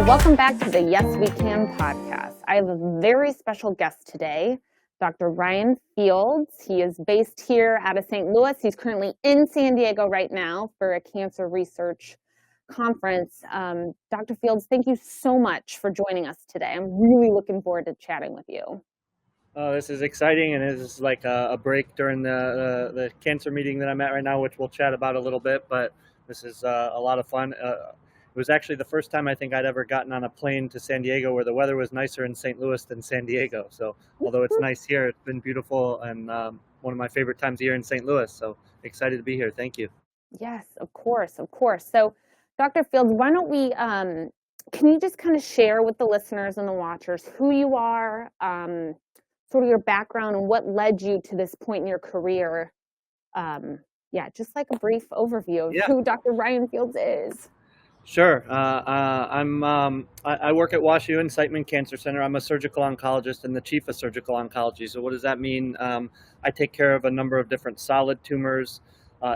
Welcome back to the Yes We Can podcast. I have a very special guest today, Dr. Ryan Fields. He is based here out of St. Louis. He's currently in San Diego right now for a cancer research conference. Dr. Fields, thank you so much for joining us today. I'm really looking forward to chatting with you. Oh, this is exciting, and this is like a break during the cancer meeting that I'm at right now, which we'll chat about a little bit, but this is a lot of fun. It was actually the first time I think I'd ever gotten on a plane to San Diego where the weather was nicer in St. Louis than San Diego. So although it's nice here, it's been beautiful and one of my favorite times of year in St. Louis. So excited to be here. Thank you. Yes, of course, of course. So Dr. Fields, why don't we, can you just kind of share with the listeners and the watchers who you are, sort of your background and what led you to this point in your career? Just like a brief overview of who Dr. Ryan Fields is. Sure. I work at WashU and Siteman Cancer Center. I'm a surgical oncologist and the Chief of Surgical Oncology. So what does that mean? I take care of a number of different solid tumors,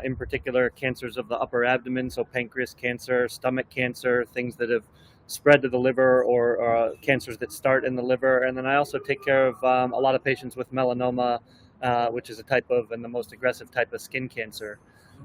in particular cancers of the upper abdomen, so pancreas cancer, stomach cancer, things that have spread to the liver, or cancers that start in the liver. And then I also take care of a lot of patients with melanoma, which is a type of, and the most aggressive type of skin cancer.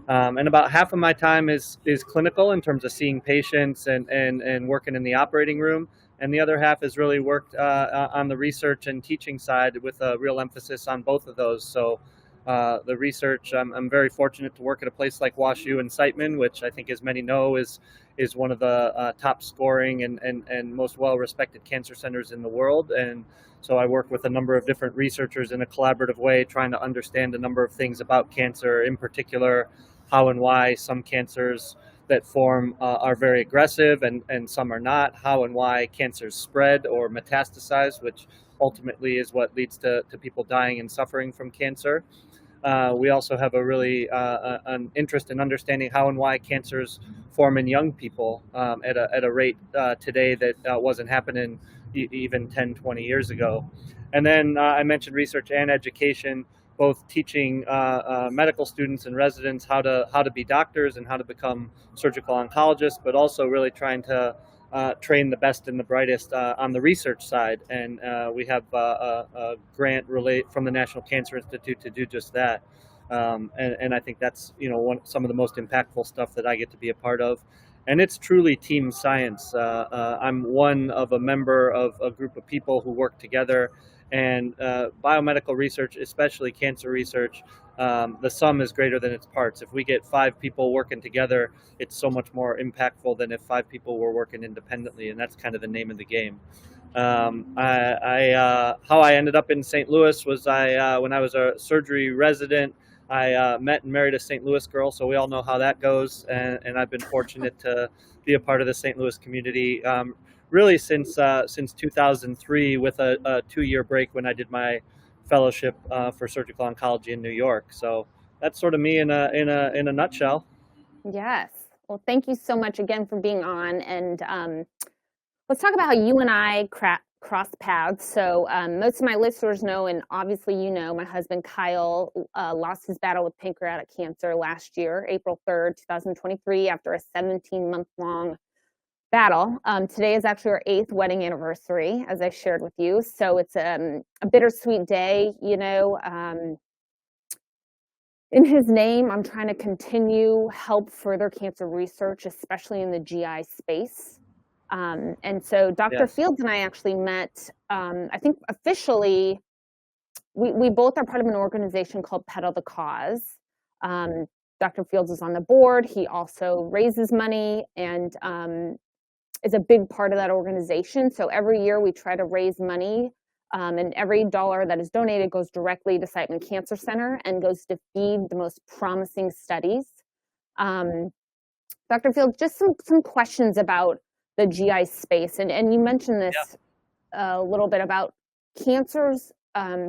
And about half of my time is clinical in terms of seeing patients and working in the operating room. And the other half is really worked on the research and teaching side with a real emphasis on both of those. So the research, I'm very fortunate to work at a place like WashU and Siteman, which I think, as many know, is one of the top scoring and most well-respected cancer centers in the world. And so I work with a number of different researchers in a collaborative way, trying to understand a number of things about cancer, in particular, how and why some cancers that form are very aggressive and some are not, how and why cancers spread or metastasize, which ultimately is what leads to people dying and suffering from cancer. We also have a really an interest in understanding how and why cancers form in young people at a rate today that wasn't happening even 10, 20 years ago. And then I mentioned research and education, both teaching medical students and residents how to be doctors and how to become surgical oncologists, but also really trying to train the best and the brightest on the research side. And we have a grant from the National Cancer Institute to do just that. And I think that's some of the most impactful stuff that I get to be a part of. And it's truly team science. I'm one of a member of a group of people who work together. And biomedical research, especially cancer research, the sum is greater than its parts. If we get 5 people working together, it's so much more impactful than if 5 people were working independently, and that's kind of the name of the game. How I ended up in St. Louis was when I was a surgery resident, I met and married a St. Louis girl, so we all know how that goes, and I've been fortunate to be a part of the St. Louis community really since 2003, with a 2-year break when I did my fellowship for surgical oncology in New York. So that's sort of me in a nutshell. Yes. Well, thank you so much again for being on. And let's talk about how you and I crossed paths. So most of my listeners know, and obviously my husband Kyle lost his battle with pancreatic cancer last year, April 3rd, 2023, after a 17-month-long battle. Today is actually our 8th wedding anniversary, as I shared with you. So it's a bittersweet day, in his name, I'm trying to continue help further cancer research, especially in the GI space. And so Dr. Fields and I actually met, I think officially, we both are part of an organization called Peddle the Cause. Dr. Fields is on the board. He also raises money and is a big part of that organization. So every year we try to raise money, and every dollar that is donated goes directly to Siteman Cancer Center and goes to feed the most promising studies. Dr. Fields, just some questions about the GI space. And you mentioned this a little bit about cancers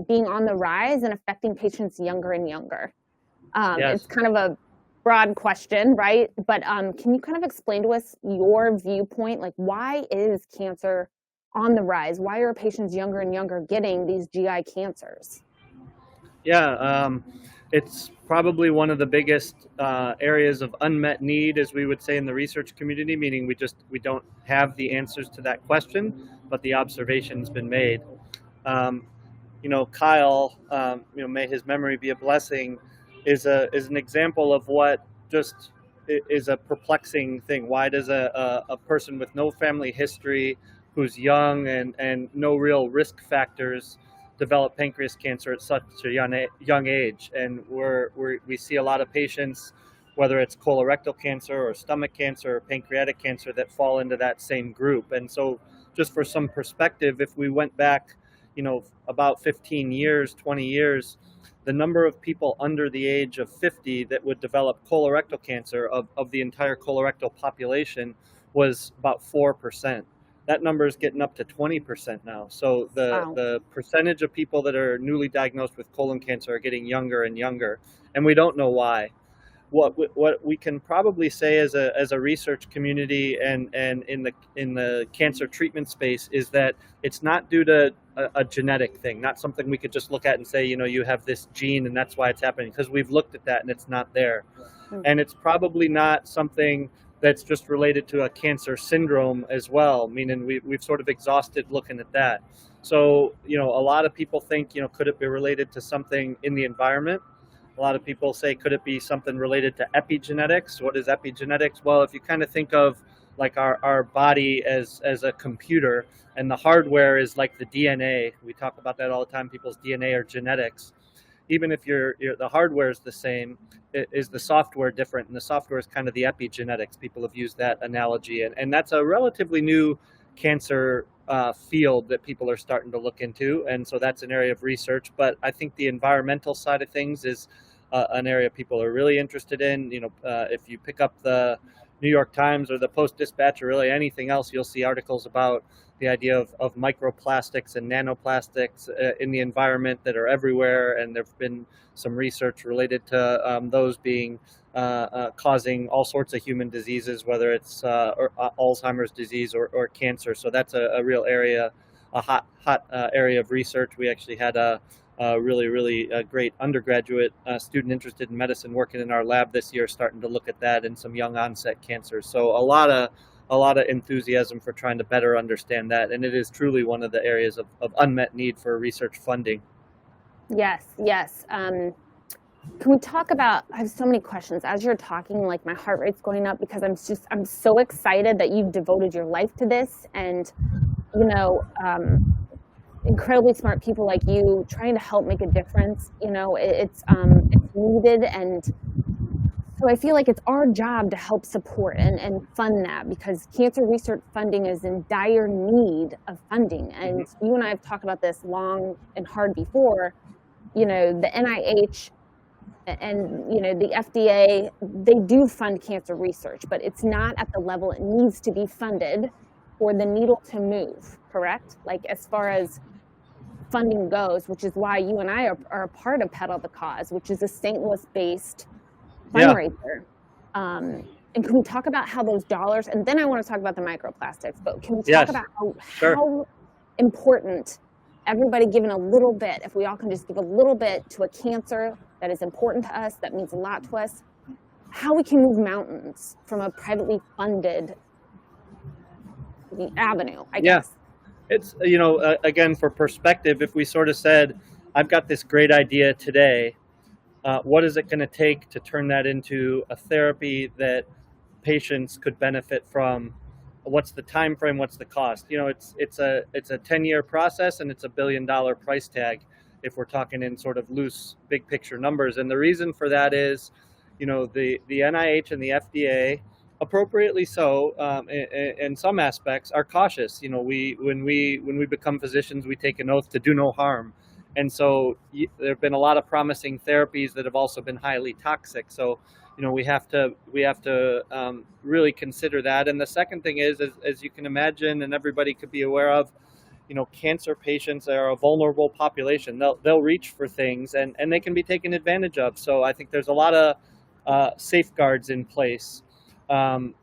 being on the rise and affecting patients younger and younger. It's kind of a broad question, right? But can you kind of explain to us your viewpoint? Like, why is cancer on the rise? Why are patients younger and younger getting these GI cancers? It's probably one of the biggest areas of unmet need, as we would say in the research community, meaning we don't have the answers to that question, but the observation's been made. Um, Kyle, may his memory be a blessing, is an example of what just is a perplexing thing. Why does a person with no family history, who's young and no real risk factors, develop pancreas cancer at such a young age? And we see a lot of patients, whether it's colorectal cancer or stomach cancer or pancreatic cancer, that fall into that same group. And so, just for some perspective, if we went back about 15 years, 20 years, the number of people under the age of 50 that would develop colorectal cancer of the entire colorectal population was about 4%. That number is getting up to 20% now. So Wow. the percentage of people that are newly diagnosed with colon cancer are getting younger and younger, and we don't know why. What we can probably say as a research community and in the cancer treatment space is that it's not due to a genetic thing, not something we could just look at and say, you have this gene and that's why it's happening, because we've looked at that and it's not there. And it's probably not something that's just related to a cancer syndrome as well, meaning we've sort of exhausted looking at that. So, a lot of people think, could it be related to something in the environment? A lot of people say, could it be something related to epigenetics? What is epigenetics? Well, if you kind of think of like our body as a computer, and the hardware is like the DNA. We talk about that all the time. People's DNA are genetics. Even if the hardware is the same, is the software different? And the software is kind of the epigenetics. People have used that analogy, and that's a relatively new cancer field that people are starting to look into, and so that's an area of research. But I think the environmental side of things is an area people are really interested in. If you pick up the New York Times or the Post-Dispatch or really anything else, you'll see articles about the idea of microplastics and nanoplastics in the environment that are everywhere, and there've been some research related to those being causing all sorts of human diseases, whether it's Alzheimer's disease or cancer. So that's a real area, a hot area of research. We actually had a really great undergraduate student interested in medicine working in our lab this year, starting to look at that and some young onset cancers. So a lot of enthusiasm for trying to better understand that, and it is truly one of the areas of unmet need for research funding. Yes. Can we talk about, I have so many questions. As you're talking, like my heart rate's going up because I'm so excited that you've devoted your life to this, and incredibly smart people like you trying to help make a difference. It's needed, and so I feel like it's our job to help support and fund that, because cancer research funding is in dire need of funding. And you and I have talked about this long and hard before. The NIH and the FDA, they do fund cancer research, but it's not at the level it needs to be funded for the needle to move, correct? Like as far as funding goes, which is why you and I are a part of Pedal the Cause, which is a St. Louis-based fundraiser. And can we talk about how those dollars, and then I want to talk about the microplastics, but can we talk about how important everybody giving a little bit, if we all can just give a little bit to a cancer that is important to us, that means a lot to us, how we can move mountains from a privately funded avenue, I guess. It's, again, for perspective, if we sort of said, I've got this great idea today, what is it going to take to turn that into a therapy that patients could benefit from? What's the time frame? What's the cost? It's a 10-year process, and it's $1 billion price tag if we're talking in sort of loose, big picture numbers. And the reason for that is, the NIH and the FDA, appropriately so, in some aspects, are cautious. When we become physicians, we take an oath to do no harm. And so there have been a lot of promising therapies that have also been highly toxic. So, we have to really consider that. And the second thing is, as you can imagine, and everybody could be aware of, cancer patients are a vulnerable population. They'll reach for things, and they can be taken advantage of. So I think there's a lot of safeguards in place. The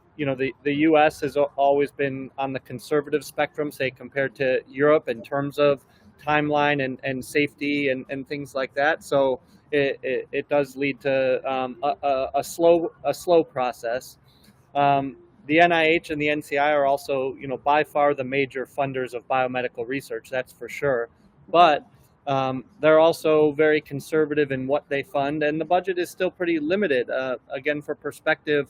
U.S. has always been on the conservative spectrum, say, compared to Europe in terms of timeline and safety and things like that. So it does lead to a slow process. The NIH and the NCI are also, by far the major funders of biomedical research. That's for sure. But they're also very conservative in what they fund, and the budget is still pretty limited. Again, for perspective,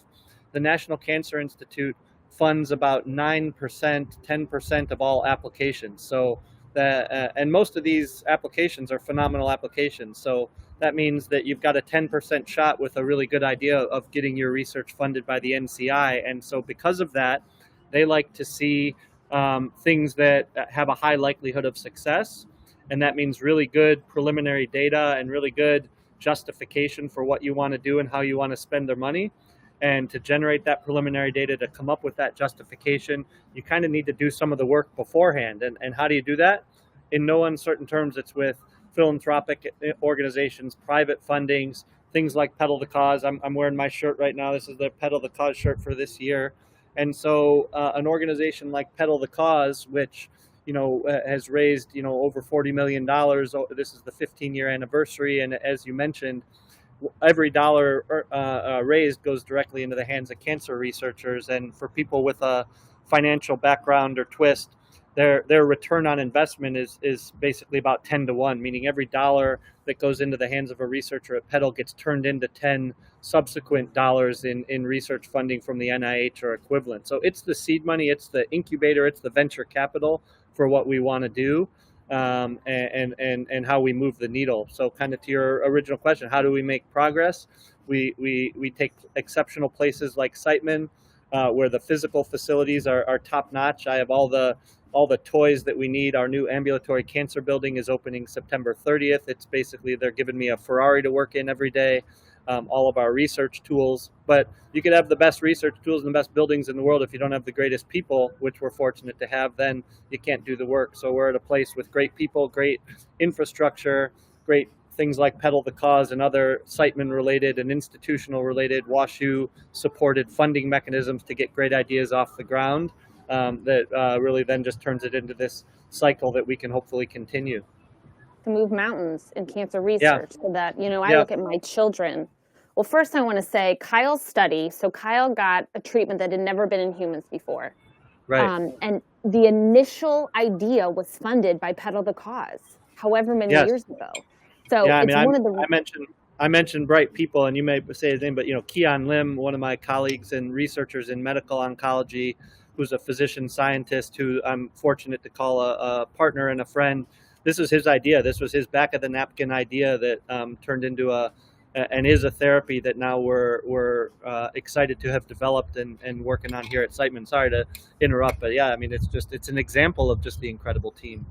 the National Cancer Institute funds about 9%, 10% of all applications. So and most of these applications are phenomenal applications. So that means that you've got a 10% shot with a really good idea of getting your research funded by the NCI. And so because of that, they like to see things that have a high likelihood of success. And that means really good preliminary data and really good justification for what you want to do and how you want to spend their money. And to generate that preliminary data, to come up with that justification, you kind of need to do some of the work beforehand. And how do you do that? In no uncertain terms, it's with philanthropic organizations, private fundings, things like Pedal the Cause. I'm wearing my shirt right now. This is the Pedal the Cause shirt for this year. And so an organization like Pedal the Cause, which has raised over $40 million. This is the 15-year anniversary, and as you mentioned, every dollar raised goes directly into the hands of cancer researchers. And for people with a financial background or twist, their return on investment is basically about 10 to 1, meaning every dollar that goes into the hands of a researcher at Pedal gets turned into 10 subsequent dollars in research funding from the NIH or equivalent. So it's the seed money, it's the incubator, it's the venture capital for what we want to do. And how we move the needle. So kind of to your original question, how do we make progress? We take exceptional places like Siteman, where the physical facilities are top notch. I have all the toys that we need. Our new ambulatory cancer building is opening September 30th. It's basically, they're giving me a Ferrari to work in every day. All of our research tools, but you could have the best research tools and the best buildings in the world. If you don't have the greatest people, which we're fortunate to have, then you can't do the work. So we're at a place with great people, great infrastructure, great things like Pedal the Cause and other Siteman related and institutional related WashU supported funding mechanisms to get great ideas off the ground. That really then just turns it into this cycle that we can hopefully continue. To move mountains in cancer research. So that, I look at my children. Well, first I want to say Kyle's study. So Kyle got a treatment that had never been in humans before. Right. And the initial idea was funded by Pedal the Cause, however many years ago. So yeah, it's one of the... I mentioned bright people, and you may say his name, but Kira Lim, one of my colleagues and researchers in medical oncology, who's a physician scientist who I'm fortunate to call a partner and a friend. This was his idea. This was his back of the napkin idea that turned into and is a therapy that now we're excited to have developed and working on here at Siteman. Sorry to interrupt, but yeah, I mean, it's an example of just the incredible team.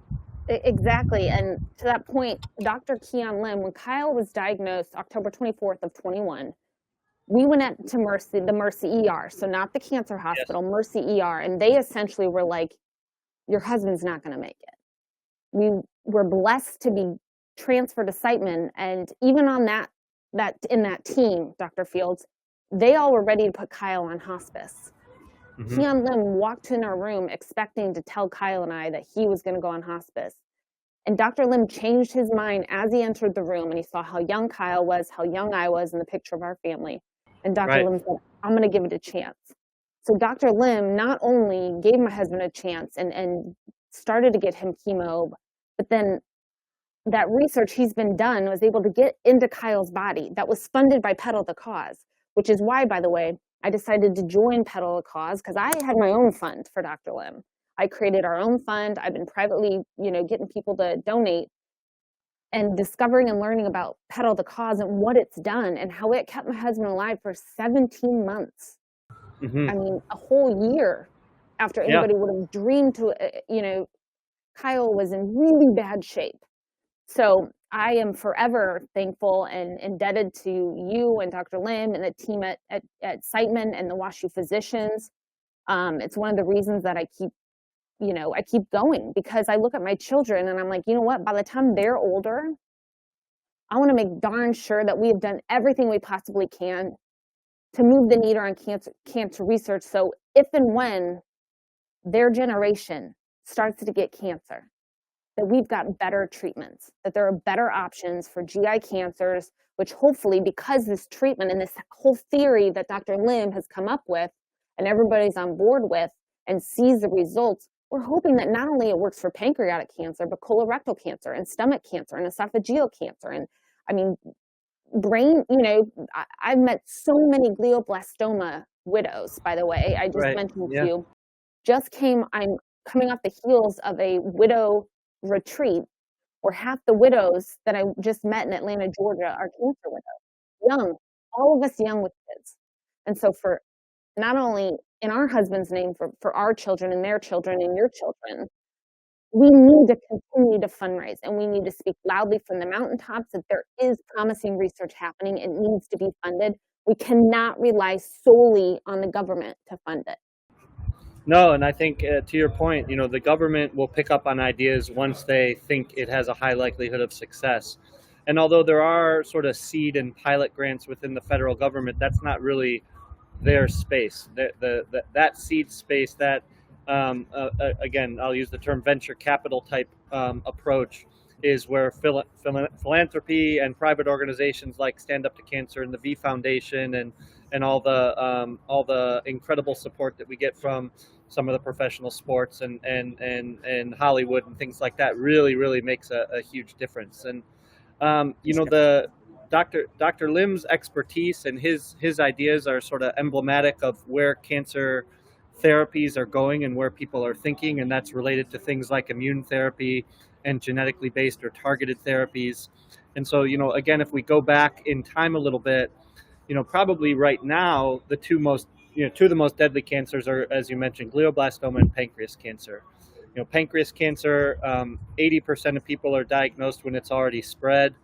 Exactly. And to that point, Dr. Keon Lim, when Kyle was diagnosed October 24th of 21, we went to the Mercy ER. So not the cancer hospital, yes. Mercy ER. And they essentially were like, your husband's not going to make it. We were blessed to be transferred to Siteman, and even on that in that team, Dr. Fields, they all were ready to put Kyle on hospice. Mm-hmm. Keon Lim walked in our room expecting to tell Kyle and I that he was going to go on hospice. And Dr. Lim changed his mind as he entered the room, and he saw how young Kyle was, how young I was in the picture of our family. And Dr. Lim said, I'm going to give it a chance. So Dr. Lim not only gave my husband a chance and started to get him chemo, but then that research he's been done was able to get into Kyle's body that was funded by Pedal the Cause, which is why, by the way, I decided to join Pedal the Cause, because I had my own fund for Dr. Lim. I created our own fund. I've been privately, getting people to donate, and discovering and learning about Pedal the Cause and what it's done and how it kept my husband alive for 17 months. Mm-hmm. I mean, a whole year after anybody would have dreamed to, Kyle was in really bad shape. So I am forever thankful and indebted to you and Dr. Lim and the team at Siteman and the WashU physicians. It's one of the reasons that I keep going, because I look at my children and I'm like, you know what, by the time they're older, I want to make darn sure that we have done everything we possibly can to move the needle on cancer research. So if and when their generation starts to get cancer, that we've got better treatments, that there are better options for GI cancers, which hopefully, because this treatment and this whole theory that Dr. Lim has come up with and everybody's on board with and sees the results, we're hoping that not only it works for pancreatic cancer, but colorectal cancer and stomach cancer and esophageal cancer. And I mean, brain, I've met so many glioblastoma widows, by the way. I just Right. mentioned to Yeah. you, I'm coming off the heels of a widow retreat where half the widows that I just met in Atlanta, Georgia are cancer widows, young, all of us young with kids. And so for not only in our husband's name, for our children and their children and your children, we need to continue to fundraise, and we need to speak loudly from the mountaintops that there is promising research happening. It needs to be funded. We cannot rely solely on the government to fund it. No, and I think to your point, the government will pick up on ideas once they think it has a high likelihood of success. And although there are sort of seed and pilot grants within the federal government, that's not really their space. That seed space, again, I'll use the term venture capital type approach, is where philanthropy and private organizations like Stand Up to Cancer and the V Foundation and all the incredible support that we get from some of the professional sports and Hollywood and things like that really makes a huge difference. And the Dr. Lim's expertise and his ideas are sort of emblematic of where cancer therapies are going and where people are thinking, and that's related to things like immune therapy and genetically based or targeted therapies. And so, again, if we go back in time a little bit, probably right now the two of the most deadly cancers are, as you mentioned, glioblastoma and pancreas cancer. Pancreas cancer, 80% of people are diagnosed when it's already spread.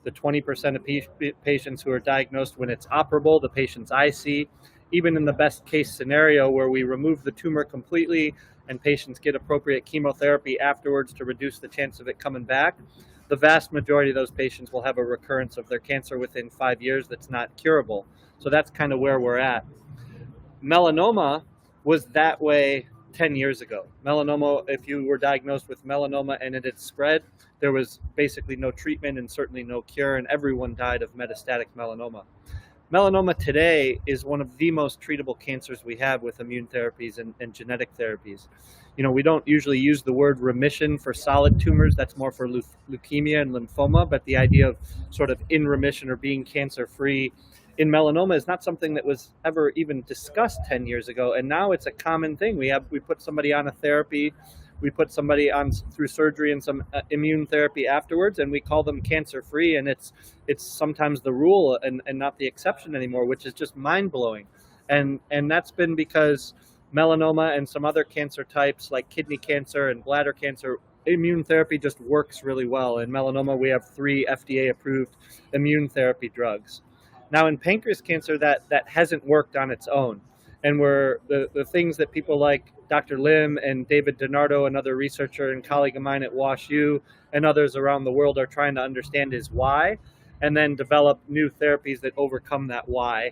The 20% of patients who are diagnosed when it's operable, the patients I see, even in the best case scenario where we remove the tumor completely and patients get appropriate chemotherapy afterwards to reduce the chance of it coming back, the vast majority of those patients will have a recurrence of their cancer within 5 years that's not curable. So that's kind of where we're at. Melanoma was that way 10 years ago. Melanoma, if you were diagnosed with melanoma and it had spread, there was basically no treatment and certainly no cure, and everyone died of metastatic melanoma. Melanoma today is one of the most treatable cancers we have with immune therapies and genetic therapies. We don't usually use the word remission for solid tumors. That's more for leukemia and lymphoma, but the idea of sort of in remission or being cancer-free in melanoma is not something that was ever even discussed 10 years ago, and now it's a common thing. We put somebody on a therapy, we put somebody on through surgery and some immune therapy afterwards, and we call them cancer-free, and it's sometimes the rule and not the exception anymore, which is just mind-blowing. And that's been because melanoma and some other cancer types like kidney cancer and bladder cancer, immune therapy just works really well. In melanoma, we have 3 FDA-approved immune therapy drugs. Now in pancreas cancer, that hasn't worked on its own. And the things that people like Dr. Lim and David DiNardo, another researcher and colleague of mine at WashU, and others around the world are trying to understand is why, and then develop new therapies that overcome that why.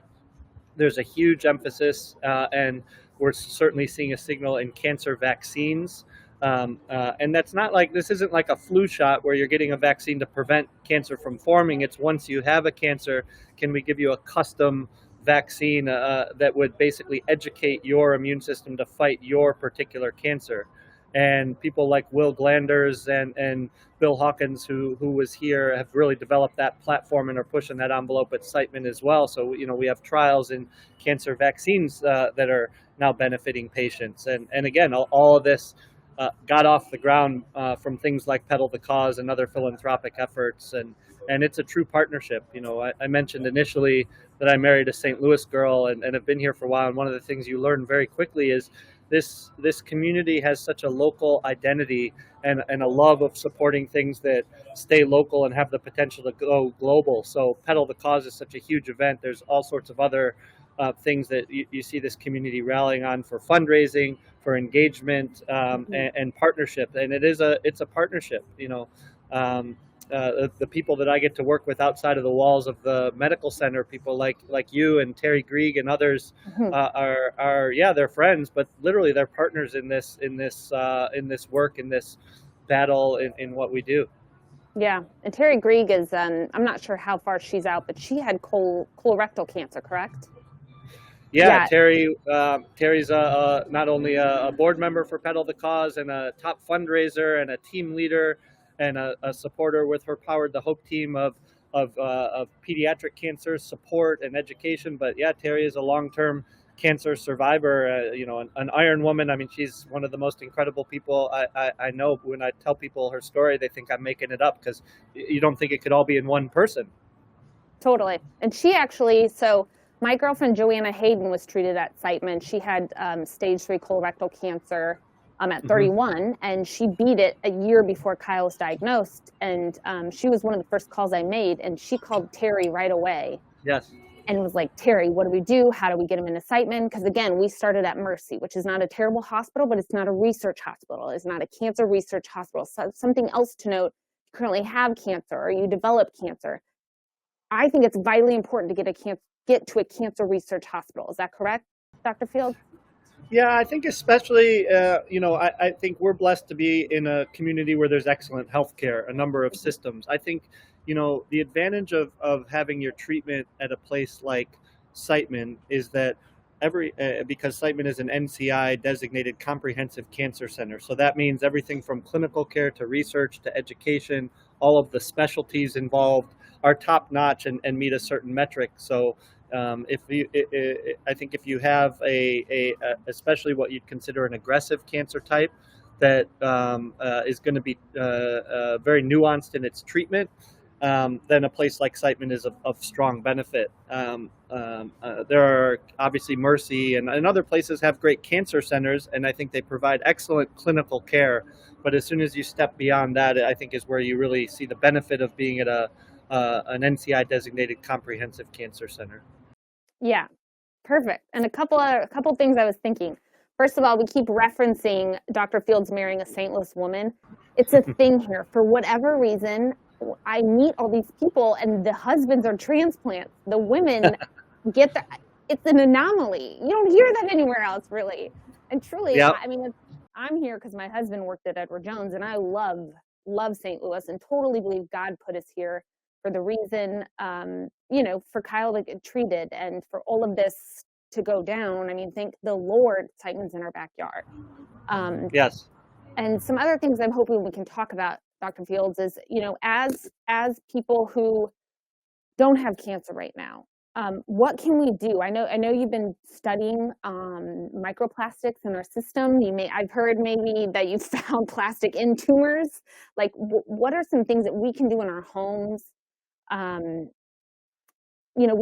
There's a huge emphasis, and we're certainly seeing a signal in cancer vaccines. And that's not like, this isn't like a flu shot where you're getting a vaccine to prevent cancer from forming. It's once you have a cancer, can we give you a custom vaccine that would basically educate your immune system to fight your particular cancer? And people like Will Glanders and Bill Hawkins, who was here, have really developed that platform and are pushing that envelope at Siteman as well. So, we have trials in cancer vaccines that are now benefiting patients. And again, all of this got off the ground from things like Pedal the Cause and other philanthropic efforts. And it's a true partnership. I mentioned initially that I married a St. Louis girl and have been here for a while. And one of the things you learn very quickly is this community has such a local identity and a love of supporting things that stay local and have the potential to go global. So Pedal the Cause is such a huge event. There's all sorts of other things that you see this community rallying on for fundraising, for engagement, and partnership. And it's a partnership. The people that I get to work with outside of the walls of the medical center, people like you and Terry Grieg and others, are they're friends, but literally they're partners in this work, in this battle in what we do. Yeah, and Terry Grieg is, I'm not sure how far she's out, but she had colorectal cancer, correct? Yeah, Yeah, Terry's not only a board member for Pedal the Cause and a top fundraiser and a team leader and a supporter with her Powered the Hope team of pediatric cancer support and education. But yeah, Terry is a long-term cancer survivor, an iron woman. I mean, she's one of the most incredible people I know. When I tell people her story, they think I'm making it up because you don't think it could all be in one person. totally. And she actually, so my girlfriend Joanna Hayden was treated at Siteman. She had stage 3 colorectal cancer at 31, and she beat it a year before Kyle was diagnosed. And she was one of the first calls I made, and she called Terry right away. Yes. And was like, Terry, what do we do? How do we get him into Siteman? Because again, we started at Mercy, which is not a terrible hospital, but it's not a research hospital. It's not a cancer research hospital. So something else to note, you currently have cancer or you develop cancer. I think it's vitally important to get to a cancer research hospital. Is that correct, Dr. Field? Yeah, I think especially, I think we're blessed to be in a community where there's excellent healthcare, a number of systems. I think, the advantage of having your treatment at a place like Siteman is that because Siteman is an NCI designated comprehensive cancer center. So that means everything from clinical care to research to education, all of the specialties involved are top notch and meet a certain metric. So I think if you have especially what you'd consider an aggressive cancer type that is going to be very nuanced in its treatment, then a place like Siteman is of strong benefit. There are obviously Mercy and other places have great cancer centers, and I think they provide excellent clinical care. But as soon as you step beyond that, I think is where you really see the benefit of being at an NCI designated comprehensive cancer center. Yeah, perfect. And a couple things I was thinking. First of all, we keep referencing Dr. Fields marrying a St. Louis woman. It's a thing here. For whatever reason, I meet all these people and the husbands are transplants. The women it's an anomaly. You don't hear that anywhere else, really. And truly, Yep. I mean, I'm here because my husband worked at Edward Jones, and I love St. Louis and totally believe God put us here for the reason, for Kyle to get treated and for all of this to go down. I mean, thank the Lord, Siteman's in our backyard. Yes. And some other things I'm hoping we can talk about, Dr. Fields, is, as people who don't have cancer right now, what can we do? I know you've been studying microplastics in our system. I've heard maybe that you found plastic in tumors. Like, what are some things that we can do in our homes? We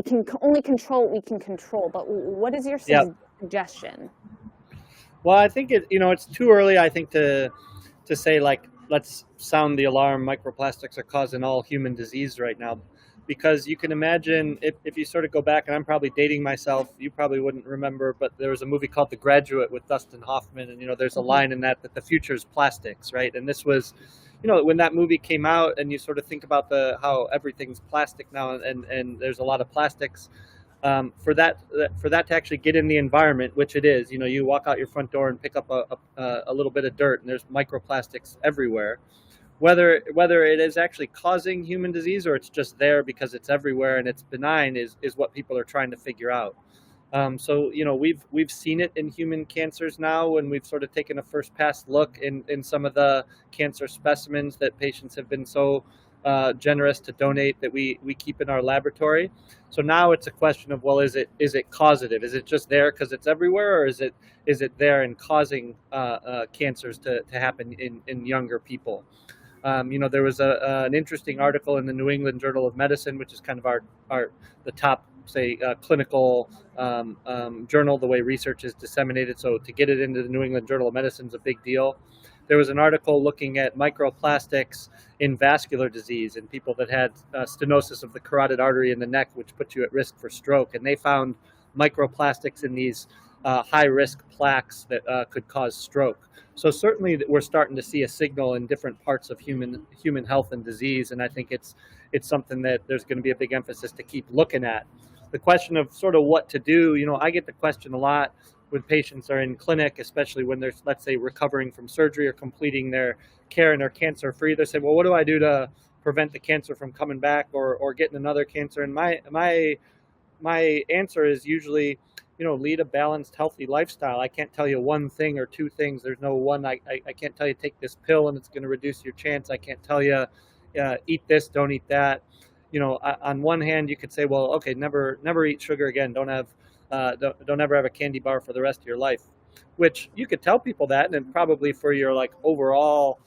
can only control what we can control, but what is your suggestion? Well, I think it's too early, I think, to say, like, let's sound the alarm. Microplastics are causing all human disease right now, because you can imagine if you sort of go back, and I'm probably dating myself, you probably wouldn't remember, but there was a movie called The Graduate with Dustin Hoffman, and there's a line in that the future is plastics, right? And this was, when that movie came out, and you sort of think about how everything's plastic now, and there's a lot of plastics. For that to actually get in the environment, which it is, you walk out your front door and pick up a little bit of dirt, and there's microplastics everywhere. Whether it is actually causing human disease or it's just there because it's everywhere and it's benign is what people are trying to figure out. So we've seen it in human cancers now when we've sort of taken a first pass look in some of the cancer specimens that patients have been so generous to donate that we keep in our laboratory. So now it's a question of, well, is it causative? Is it just there because it's everywhere, or is it there and causing cancers to happen in younger people? There was an interesting article in the New England Journal of Medicine, which is kind of the top, say, clinical journal, the way research is disseminated. So to get it into the New England Journal of Medicine is a big deal. There was an article looking at microplastics in vascular disease in people that had stenosis of the carotid artery in the neck, which puts you at risk for stroke. And they found microplastics in these high-risk plaques that could cause stroke. So certainly we're starting to see a signal in different parts of human health and disease, and I think it's something that there's going to be a big emphasis to keep looking at. The question of sort of what to do, I get the question a lot, when patients are in clinic, especially when they're, let's say, recovering from surgery or completing their care and they're cancer free. They say, well, what do I do to prevent the cancer from coming back or getting another cancer? And my answer is usually, lead a balanced, healthy lifestyle. I can't tell you one thing or two things. There's no one. I can't tell you take this pill and it's going to reduce your chance. I can't tell you eat this, don't eat that. On one hand, you could say, well, okay, never eat sugar again. Don't ever have a candy bar for the rest of your life, which you could tell people that, and probably for your like overall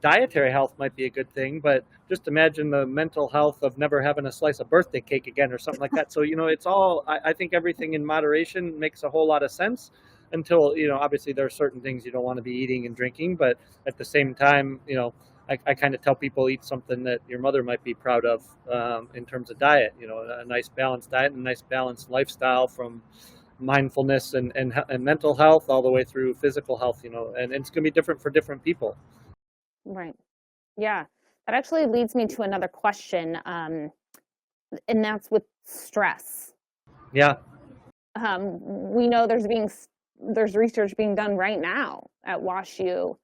dietary health might be a good thing. But just imagine the mental health of never having a slice of birthday cake again or something like that. So it's all. I think everything in moderation makes a whole lot of sense until obviously there are certain things you don't want to be eating and drinking, but at the same time, I kind of tell people eat something that your mother might be proud of in terms of diet. A nice balanced diet and a nice balanced lifestyle from mindfulness and mental health all the way through physical health. And it's going to be different for different people. Right. Yeah. That actually leads me to another question, and that's with stress. Yeah. We know there's research being done right now at WashU,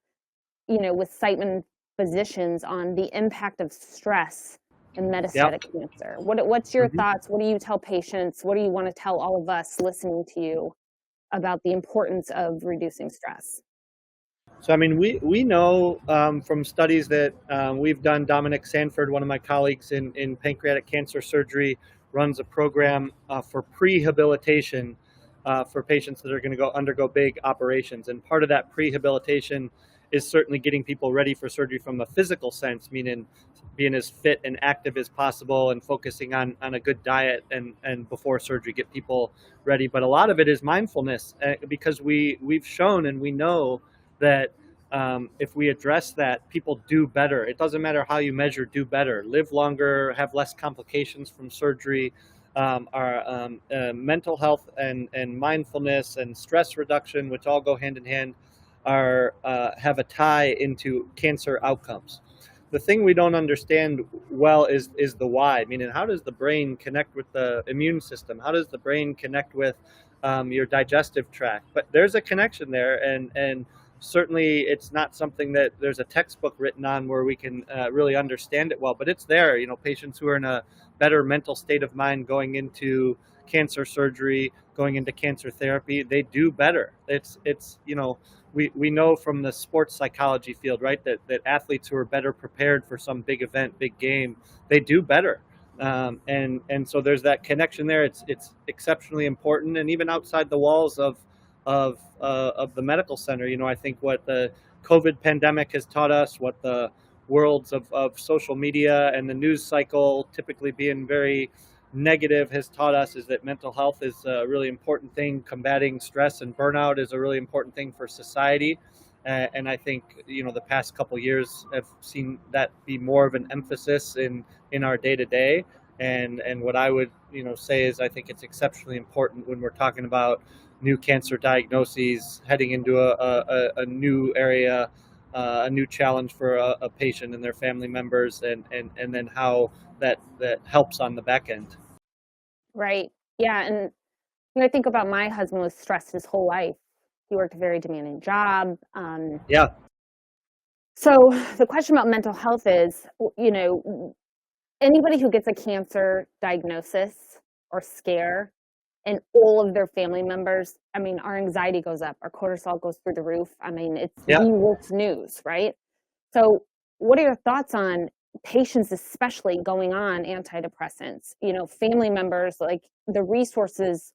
with Siteman physicians on the impact of stress in metastatic cancer. What's your thoughts? What do you tell patients? What do you want to tell all of us listening to you about the importance of reducing stress? So, I mean, we know from studies that we've done. Dominic Sanford, one of my colleagues in pancreatic cancer surgery, runs a program for prehabilitation for patients that are going to undergo big operations. And part of that prehabilitation is certainly getting people ready for surgery from a physical sense, meaning being as fit and active as possible and focusing on a good diet and before surgery, get people ready. But a lot of it is mindfulness because we've shown and we know that if we address that, people do better. It doesn't matter how you measure, do better, live longer, have less complications from surgery. Our mental health and mindfulness and stress reduction, which all go hand in hand, have a tie into cancer outcomes. The thing we don't understand well is the why. Meaning, how does the brain connect with the immune system? How does the brain connect with your digestive tract? But there's a connection there, and certainly it's not something that there's a textbook written on where we can really understand it well, but it's there. Patients who are in a better mental state of mind going into cancer surgery, going into cancer therapy, they do better. We know from the sports psychology field, right, that athletes who are better prepared for some big event, big game, they do better. And so there's that connection there. It's exceptionally important, and even outside the walls of the medical center. I think what the COVID pandemic has taught us, what the worlds of social media and the news cycle typically being very negative has taught us, is that mental health is a really important thing. Combating stress and burnout is a really important thing for society. And I think, the past couple of years have seen that be more of an emphasis in our day to day. And what I would, say is I think it's exceptionally important when we're talking about new cancer diagnoses, heading into a new area, a new challenge for a patient and their family members, and then how that helps on the back end. Right. Yeah. And I think about my husband was stressed his whole life. He worked a very demanding job. Yeah. So the question about mental health is, anybody who gets a cancer diagnosis or scare, and all of their family members, I mean, our anxiety goes up, our cortisol goes through the roof. I mean, it's the worst news, right? So what are your thoughts on patients, especially going on antidepressants, family members, like the resources?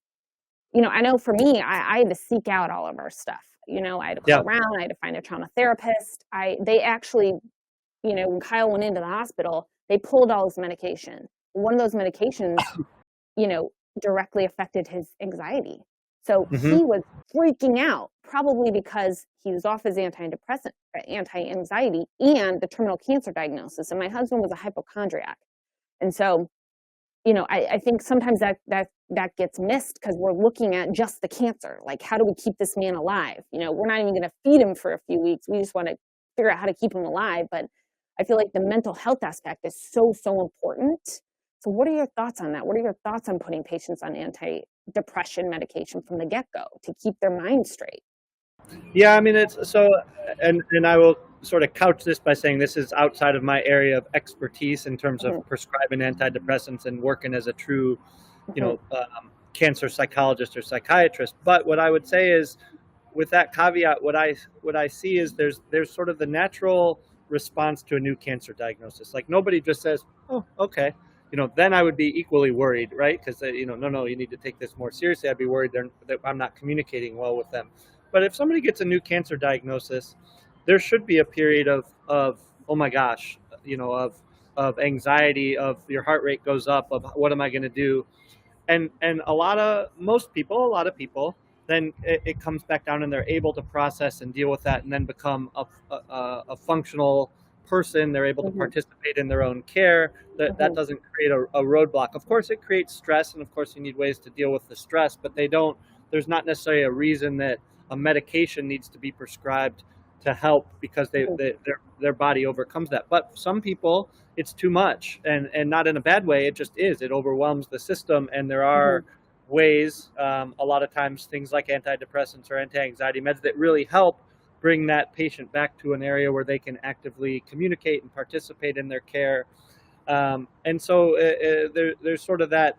I know for me, I had to seek out all of our stuff. I had to call around, I had to find a trauma therapist. They actually, when Kyle went into the hospital, they pulled all his medication. One of those medications, directly affected his anxiety. So he was freaking out, probably because he was off his antidepressant, anti-anxiety, and the terminal cancer diagnosis. And my husband was a hypochondriac. And so, I think sometimes that gets missed because we're looking at just the cancer. Like, how do we keep this man alive? We're not even going to feed him for a few weeks. We just want to figure out how to keep him alive. But I feel like the mental health aspect is so important. So what are your thoughts on that? What are your thoughts on putting patients on depression medication from the get-go to keep their mind straight. Yeah, I mean, it's so, and I will sort of couch this by saying this is outside of my area of expertise in terms of prescribing antidepressants and working as a true, cancer psychologist or psychiatrist. But what I would say is, with that caveat, what I see is there's sort of the natural response to a new cancer diagnosis. Like nobody just says, "Oh, okay," then I would be equally worried, right? Because no, you need to take this more seriously. I'd be worried that I'm not communicating well with them. But if somebody gets a new cancer diagnosis, there should be a period of oh my gosh, of anxiety, of your heart rate goes up, of what am I going to do? And a lot of people, then it comes back down and they're able to process and deal with that, and then become a functional person. They're able to participate in their own care. That doesn't create a roadblock. Of course, it creates stress, and of course, you need ways to deal with the stress. But there's not necessarily a reason that a medication needs to be prescribed to help because their body overcomes that. But some people, it's too much, and not in a bad way. It just is. It overwhelms the system, and there are ways, a lot of times, things like antidepressants or anti-anxiety meds that really help bring that patient back to an area where they can actively communicate and participate in their care. And so there's sort of that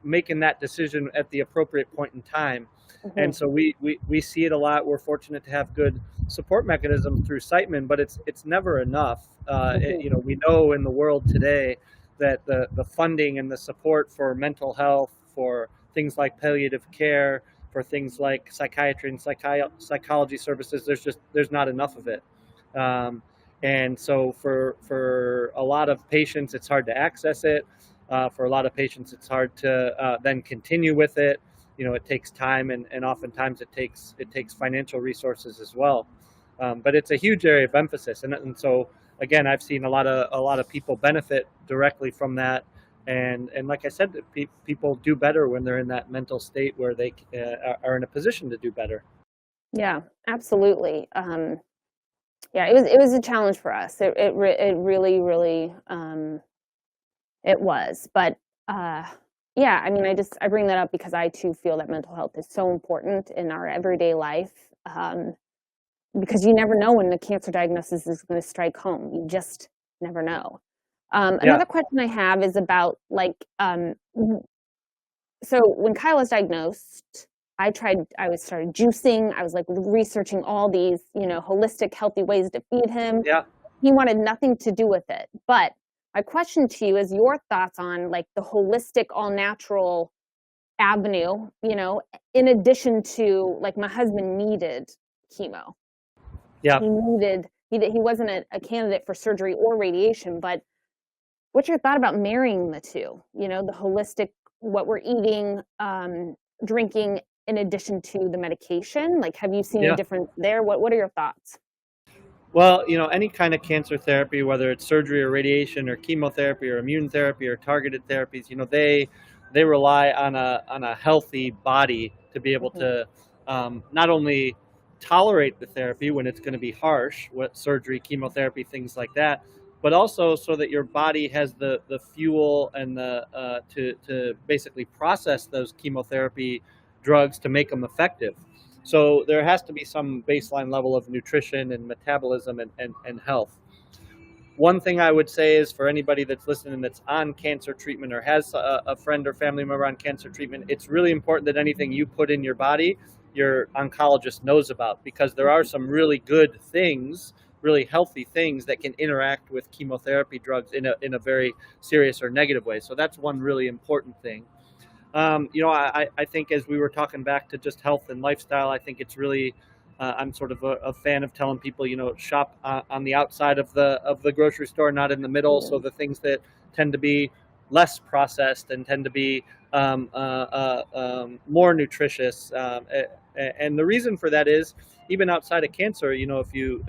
making that decision at the appropriate point in time. And so we see it a lot. We're fortunate to have good support mechanisms through Siteman, but it's never enough. We know in the world today that the funding and the support for mental health, for things like palliative care, for things like psychiatry and psychology services, there's not enough of it. And so for a lot of patients, it's hard to access it. For a lot of patients, it's hard to then continue with it. It takes time, and oftentimes it takes financial resources as well. But it's a huge area of emphasis, and so again, I've seen a lot of people benefit directly from that, and like I said, people do better when they're in that mental state where they are in a position to do better. Yeah, absolutely. Yeah, it was a challenge for us. It really it was, but yeah, I mean, I bring that up because I too feel that mental health is so important in our everyday life, because you never know when the cancer diagnosis is going to strike home. You just never know. Another question I have is about so when Kyle was diagnosed, I started juicing. I was like researching all these, holistic, healthy ways to feed him. Yeah. He wanted nothing to do with it. But my question to you is your thoughts on like the holistic, all natural avenue, in addition to like my husband needed chemo. Yeah. He wasn't a candidate for surgery or radiation, but what's your thought about marrying the two? The holistic, what we're eating, drinking, in addition to the medication? Like, have you seen a difference there? What are your thoughts? Well, any kind of cancer therapy, whether it's surgery or radiation or chemotherapy or immune therapy or targeted therapies, they rely on a healthy body to be able to not only tolerate the therapy when it's going to be harsh, what surgery, chemotherapy, things like that, but also so that your body has the fuel and to basically process those chemotherapy drugs to make them effective. So there has to be some baseline level of nutrition and metabolism and health. One thing I would say is for anybody that's listening that's on cancer treatment or has a friend or family member on cancer treatment, it's really important that anything you put in your body, your oncologist knows about, because there are some really good things, really healthy things that can interact with chemotherapy drugs in a very serious or negative way. So that's one really important thing. I think as we were talking back to just health and lifestyle, I think it's really, I'm sort of a fan of telling people, shop on the outside of the grocery store, not in the middle. So the things that tend to be less processed and tend to be more nutritious. And the reason for that is even outside of cancer, if you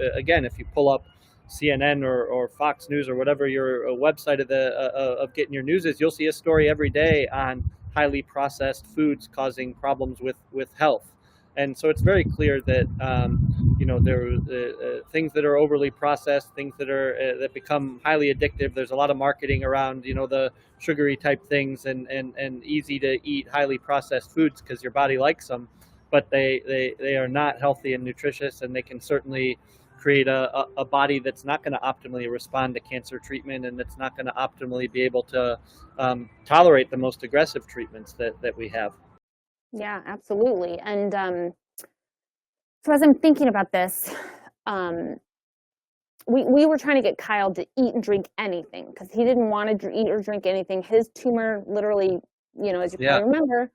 pull up CNN or Fox News or whatever your website of getting your news is, you'll see a story every day on highly processed foods causing problems with health. And so it's very clear that there are things that are overly processed, things that are that become highly addictive. There's a lot of marketing around the sugary type things and easy to eat highly processed foods because your body likes them, but they are not healthy and nutritious, and they can certainly create a body that's not going to optimally respond to cancer treatment, and that's not going to optimally be able to tolerate the most aggressive treatments that we have. Yeah, absolutely. And so as I'm thinking about this, we were trying to get Kyle to eat and drink anything because he didn't want to eat or drink anything. His tumor literally, as you probably remember,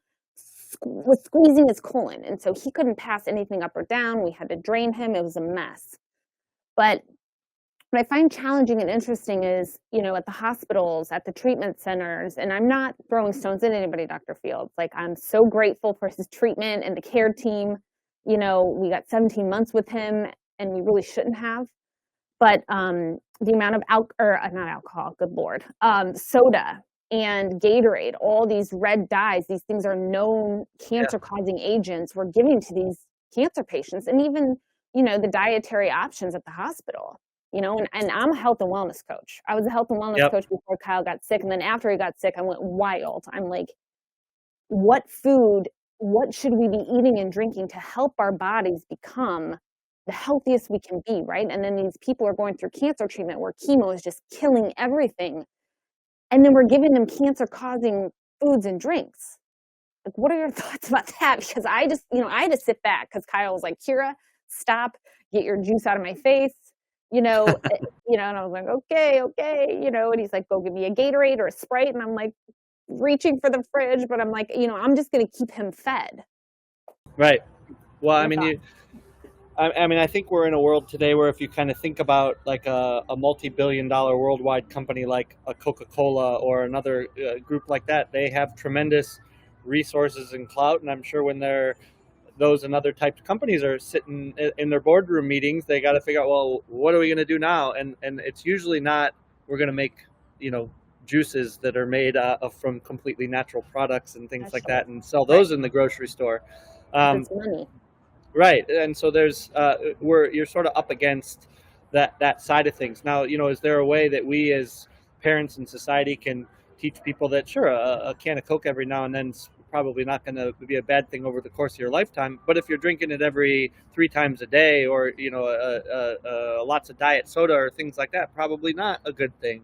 was squeezing his colon. And so he couldn't pass anything up or down. We had to drain him. It was a mess. But what I find challenging and interesting is, at the hospitals, at the treatment centers, and I'm not throwing stones at anybody, Dr. Fields. Like, I'm so grateful for his treatment and the care team. We got 17 months with him, and we really shouldn't have. But the amount of not alcohol, good Lord, soda and Gatorade, all these red dyes, these things are known cancer-causing agents we're giving to these cancer patients, and even, the dietary options at the hospital. And I'm a health and wellness coach. I was a health and wellness coach before Kyle got sick. And then after he got sick, I went wild. I'm like, what should we be eating and drinking to help our bodies become the healthiest we can be, right? And then these people are going through cancer treatment where chemo is just killing everything. And then we're giving them cancer-causing foods and drinks. Like, what are your thoughts about that? Because I just, I had to sit back because Kyle was like, Kira, stop, get your juice out of my face. And I was like, okay, and he's like, go give me a Gatorade or a Sprite. And I'm like reaching for the fridge, but I'm like, I'm just going to keep him fed. Right. Well, I think we're in a world today where if you kind of think about like a multi-billion-dollar worldwide company like a Coca-Cola or another group like that, they have tremendous resources and clout. And I'm sure when those and other types of companies are sitting in their boardroom meetings, they got to figure out, well, what are we going to do now? And it's usually not, we're going to make, juices that are made from completely natural products and things like that and sell those in the grocery store. It's money. Right. And so there's, you're sort of up against that side of things. Now, is there a way that we as parents and society can teach people that, sure, a can of Coke every now and then probably not going to be a bad thing over the course of your lifetime, but if you're drinking it every 3 times a day, or lots of diet soda or things like that, probably not a good thing.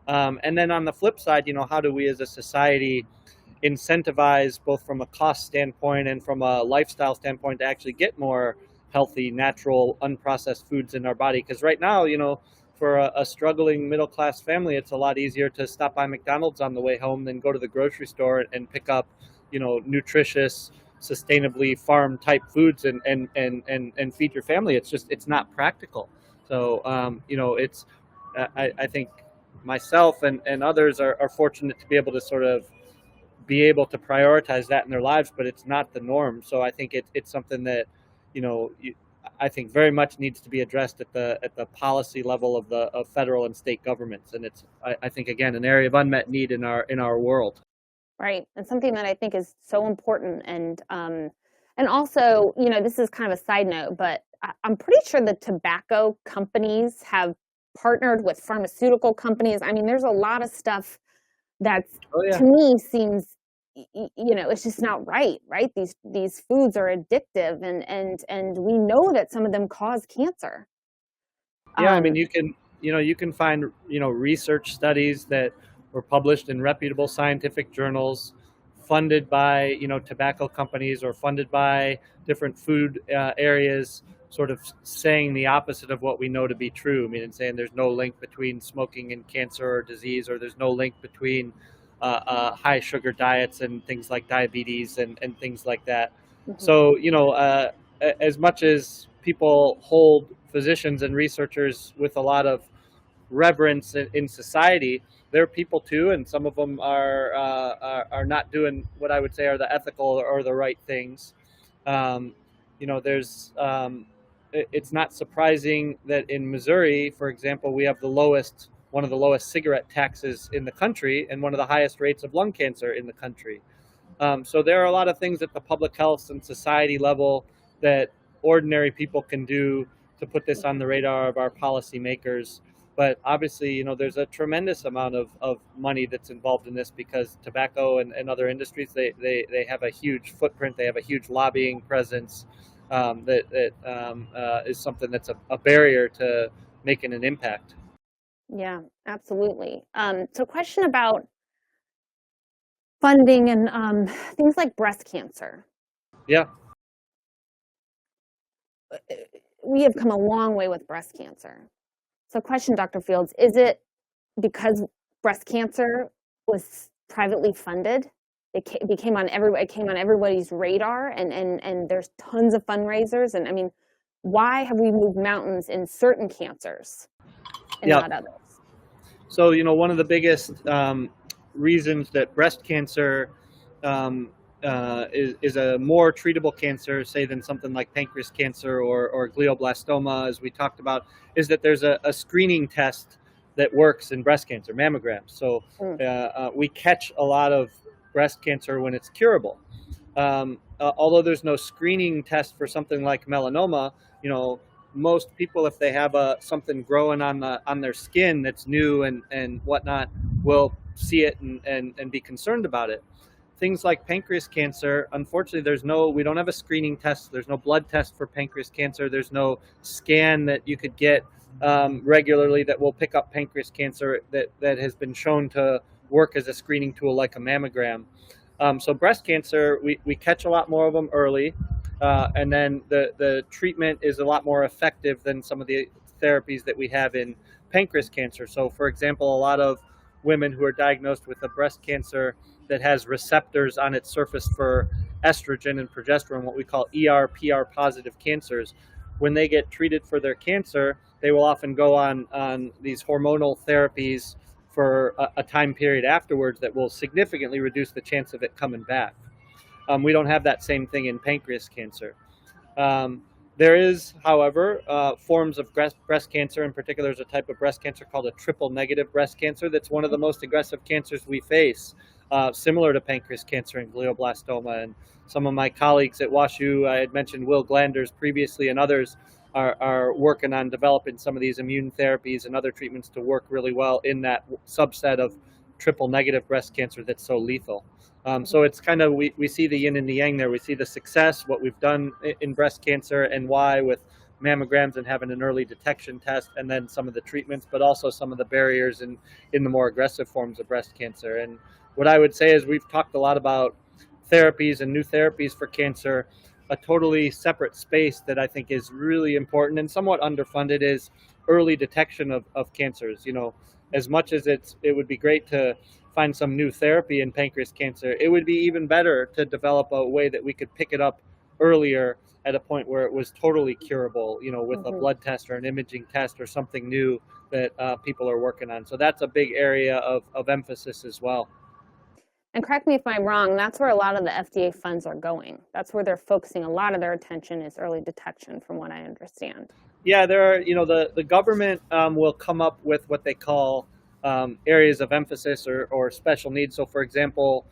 And then on the flip side, how do we as a society incentivize, both from a cost standpoint and from a lifestyle standpoint, to actually get more healthy, natural, unprocessed foods in our body? Because right now, for a struggling middle-class family, it's a lot easier to stop by McDonald's on the way home than go to the grocery store and pick up nutritious, sustainably farm type foods and feed your family. It's not practical. So it's I think myself and others are fortunate to be able to sort of be able to prioritize that in their lives, but it's not the norm. So I think it's something that I think very much needs to be addressed at the policy level of federal and state governments, and it's I think again an area of unmet need in our world. Right. And something that I think is so important. And also, this is kind of a side note, but I'm pretty sure the tobacco companies have partnered with pharmaceutical companies. I mean, there's a lot of stuff that's, to me, seems, it's just not right? These foods are addictive, and we know that some of them cause cancer. Yeah, you can find, research studies that were published in reputable scientific journals, funded by, tobacco companies or funded by different food areas, sort of saying the opposite of what we know to be true. Saying there's no link between smoking and cancer or disease, or there's no link between high sugar diets and things like diabetes and things like that. Mm-hmm. So, as much as people hold physicians and researchers with a lot of reverence in society, they're people too, and some of them are not doing what I would say are the ethical or the right things. There's it's not surprising that in Missouri, for example, we have one of the lowest cigarette taxes in the country and one of the highest rates of lung cancer in the country. So there are a lot of things at the public health and society level that ordinary people can do to put this on the radar of our policymakers. But obviously, there's a tremendous amount of money that's involved in this because tobacco and other industries, they have a huge footprint, they have a huge lobbying presence that is something that's a barrier to making an impact. Yeah, absolutely. So question about funding and things like breast cancer. Yeah. We have come a long way with breast cancer. So question, Dr. Fields, is it because breast cancer was privately funded? It came on everybody's radar, and there's tons of fundraisers. And I mean, why have we moved mountains in certain cancers and Yeah. not others? So, one of the biggest reasons that breast cancer is a more treatable cancer, say, than something like pancreas cancer or glioblastoma, as we talked about, is that there's a screening test that works in breast cancer, mammograms. So we catch a lot of breast cancer when it's curable. Although there's no screening test for something like melanoma, most people, if they have something growing on their skin that's new and whatnot, will see it and be concerned about it. Things like pancreas cancer, unfortunately, we don't have a screening test. There's no blood test for pancreas cancer. There's no scan that you could get regularly that will pick up pancreas cancer that has been shown to work as a screening tool like a mammogram. So breast cancer, we catch a lot more of them early. And then the treatment is a lot more effective than some of the therapies that we have in pancreas cancer. So, for example, a lot of women who are diagnosed with a breast cancer that has receptors on its surface for estrogen and progesterone, what we call ER/PR positive cancers, when they get treated for their cancer, they will often go on these hormonal therapies for a time period afterwards that will significantly reduce the chance of it coming back. We don't have that same thing in pancreas cancer. There is, however, forms of breast cancer. In particular, there's a type of breast cancer called a triple negative breast cancer that's one of the most aggressive cancers we face, similar to pancreas cancer and glioblastoma. And some of my colleagues at WashU, I had mentioned Will Glanders previously, and others are working on developing some of these immune therapies and other treatments to work really well in that subset of triple negative breast cancer that's so lethal. So it's kind of, we see the yin and the yang there. We see the success, what we've done in breast cancer and why with mammograms and having an early detection test, and then some of the treatments, but also some of the barriers in the more aggressive forms of breast cancer. And what I would say is we've talked a lot about therapies and new therapies for cancer. A totally separate space that I think is really important and somewhat underfunded is early detection of cancers. As much as it would be great to find some new therapy in pancreas cancer, it would be even better to develop a way that we could pick it up earlier at a point where it was totally curable, with a blood test or an imaging test or something new that people are working on. So that's a big area of emphasis as well. And correct me if I'm wrong, that's where a lot of the FDA funds are going. That's where they're focusing a lot of their attention is early detection, from what I understand. Yeah, there are, the government will come up with what they call areas of emphasis or special needs. So, for example,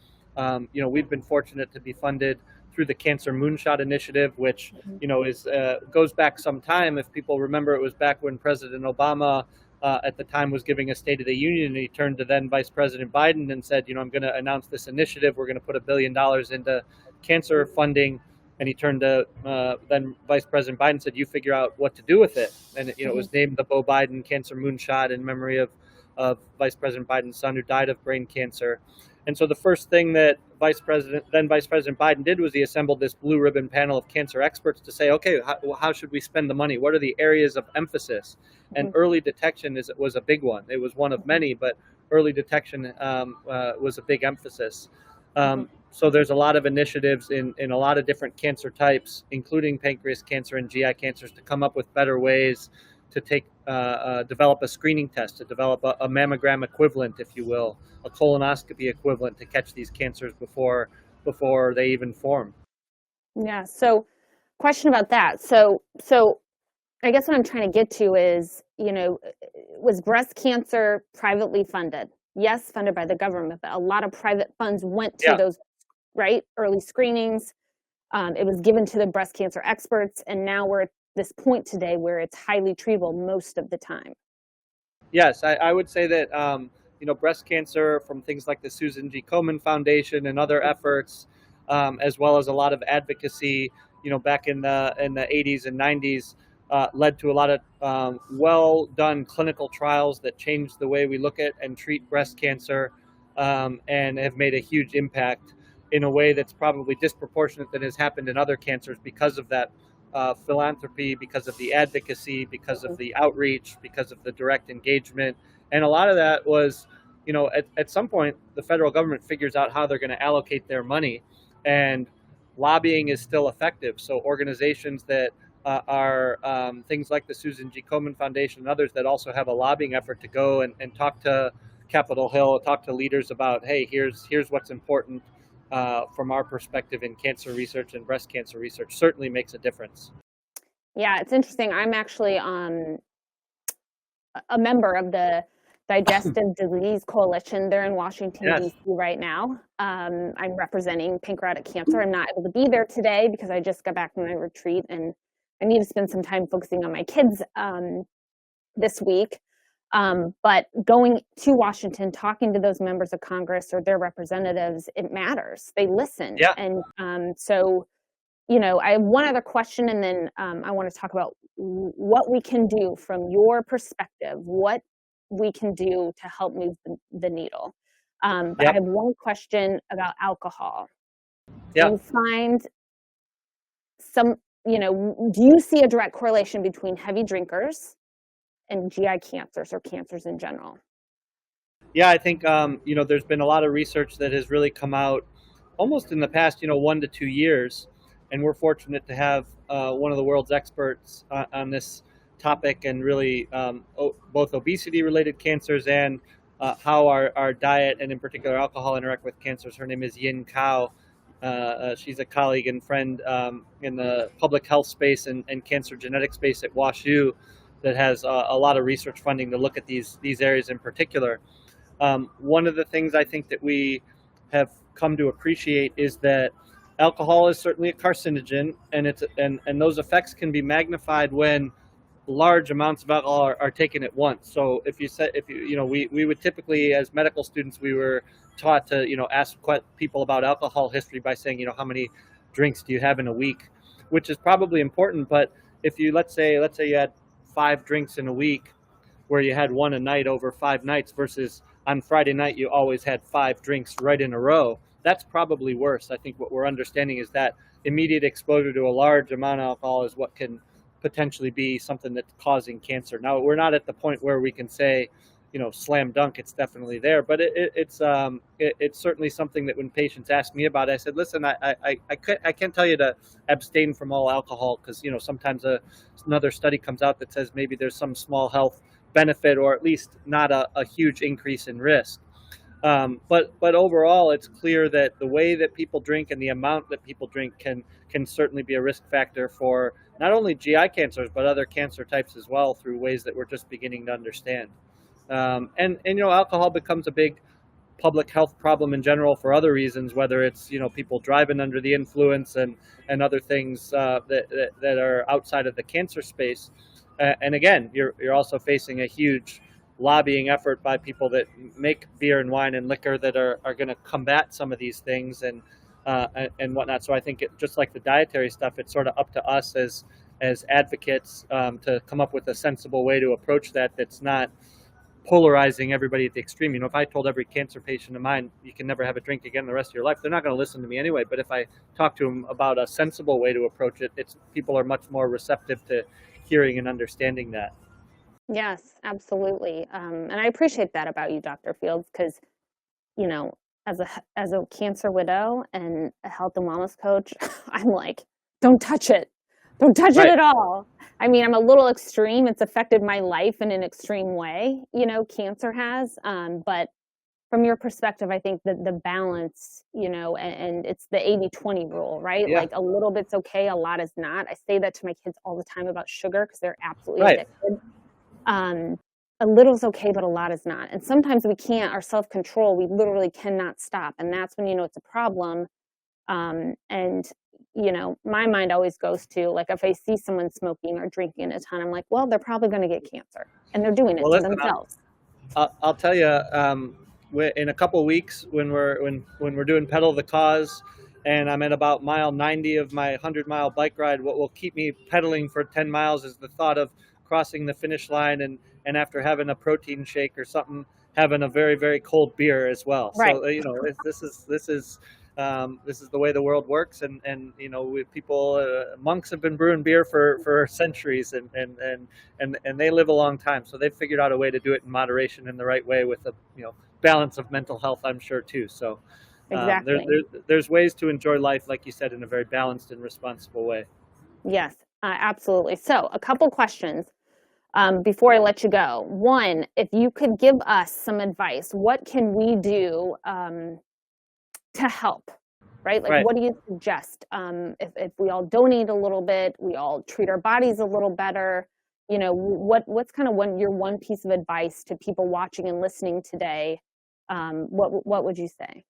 we've been fortunate to be funded through the Cancer Moonshot Initiative, which, is goes back some time. If people remember, it was back when President Obama at the time was giving a State of the Union, and he turned to then Vice President Biden and said, I'm going to announce this initiative. We're going to put $1 billion into cancer funding. And he turned to then Vice President Biden and said, you figure out what to do with it. And, it was named the Beau Biden Cancer Moonshot in memory of Vice President Biden's son who died of brain cancer. And so the first thing that Vice President Biden did was he assembled this blue ribbon panel of cancer experts to say, okay, how should we spend the money? What are the areas of emphasis? And early detection was a big one. It was one of many, but early detection was a big emphasis. So there's a lot of initiatives in a lot of different cancer types, including pancreas cancer and GI cancers, to come up with better ways to develop a screening test, to develop a mammogram equivalent, if you will, a colonoscopy equivalent to catch these cancers before they even form. Yeah. So question about that. So I guess what I'm trying to get to is, was breast cancer privately funded? Yes, funded by the government, but a lot of private funds went to those right? Early screenings. It was given to the breast cancer experts, and now we're at this point today where it's highly treatable most of the time. Yes, I would say that breast cancer from things like the Susan G. Komen Foundation and other efforts, as well as a lot of advocacy, back in the 80s and 90s, led to a lot of well done clinical trials that changed the way we look at and treat breast cancer, and have made a huge impact in a way that's probably disproportionate than has happened in other cancers because of that philanthropy, because of the advocacy, because of the outreach, because of the direct engagement. And a lot of that was, at some point, the federal government figures out how they're going to allocate their money. And lobbying is still effective. So organizations that are things like the Susan G. Komen Foundation and others that also have a lobbying effort to go and talk to Capitol Hill, talk to leaders about, hey, here's what's important from our perspective in cancer research and breast cancer research certainly makes a difference. Yeah, it's interesting. I'm actually a member of the Digestive Disease Coalition. They're in Washington, Yes. D.C. right now. I'm representing pancreatic cancer. I'm not able to be there today because I just got back from my retreat and I need to spend some time focusing on my kids this week. But going to Washington, talking to those members of Congress or their representatives, it matters. They listen. Yeah. And so, I have one other question, and then I want to talk about what we can do from your perspective, what we can do to help move the needle. But I Yep. have one question about alcohol. Do Yeah. you find do you see a direct correlation between heavy drinkers and GI cancers or cancers in general? Yeah, I think there's been a lot of research that has really come out almost in the past 1 to 2 years, and we're fortunate to have one of the world's experts on this topic and really both obesity related cancers and how our diet and in particular alcohol interact with cancers. Her name is Yin Kao. She's a colleague and friend in the public health space and cancer genetic space at WashU that has a lot of research funding to look at these areas in particular. One of the things I think that we have come to appreciate is that alcohol is certainly a carcinogen, and those effects can be magnified when large amounts of alcohol are taken at once. So we would typically, as medical students, we were taught to ask people about alcohol history by saying how many drinks do you have in a week, which is probably important. But if you let's say you had 5 drinks in a week, where you had one a night over 5 nights versus on Friday night you always had 5 drinks right in a row, that's probably worse. I think what we're understanding is that immediate exposure to a large amount of alcohol is what can potentially be something that's causing cancer. Now, we're not at the point where we can say, slam dunk, it's definitely there, but it's certainly something that when patients ask me about it, I said, listen, I can't tell you to abstain from all alcohol because sometimes another study comes out that says maybe there's some small health benefit or at least not a huge increase in risk. But overall, it's clear that the way that people drink and the amount that people drink can certainly be a risk factor for not only GI cancers but other cancer types as well through ways that we're just beginning to understand. And alcohol becomes a big public health problem in general for other reasons, whether it's people driving under the influence and other things that are outside of the cancer space. And again, you're also facing a huge lobbying effort by people that make beer and wine and liquor that are going to combat some of these things and whatnot. So I think just like the dietary stuff, it's sort of up to us as advocates to come up with a sensible way to approach that that's not polarizing everybody at the extreme. If I told every cancer patient of mine, you can never have a drink again the rest of your life, they're not going to listen to me anyway. But if I talk to them about a sensible way to approach it, people are much more receptive to hearing and understanding that. Yes, absolutely. And I appreciate that about you, Dr. Fields, because, you know, as a cancer widow and a health and wellness coach, I'm like, don't touch it. Don't touch it Right. at all. I mean, I'm a little extreme. It's affected my life in an extreme way, cancer has. But from your perspective, I think that the balance, and it's the 80-20 rule, right? Yeah. Like a little bit's okay, a lot is not. I say that to my kids all the time about sugar because they're absolutely Right. addicted. A little is okay, but a lot is not. And sometimes we can't, our self-control, we literally cannot stop. And that's when it's a problem. And my mind always goes to, like, if I see someone smoking or drinking a ton, I'm like, well, they're probably going to get cancer, and they're doing it Well, to listen, themselves. I'll tell you, in a couple of weeks when we're doing pedal the cause, and I'm at about mile 90 of my 100-mile bike ride, what will keep me pedaling for 10 miles is the thought of crossing the finish line and after having a protein shake or something, having a very, very cold beer as well. Right. So this is the way the world works, and people, monks have been brewing beer for centuries, and they live a long time, so they've figured out a way to do it in moderation in the right way with a balance of mental health, I'm sure, too. So Exactly. there's ways to enjoy life, like you said, in a very balanced and responsible way. Yes, absolutely. So a couple questions before I let you go. One, if you could give us some advice, what can we do to help? Right? Like, Right. what do you suggest? If we all donate a little bit, we all treat our bodies a little better. What's kind of your one piece of advice to people watching and listening today? What would you say?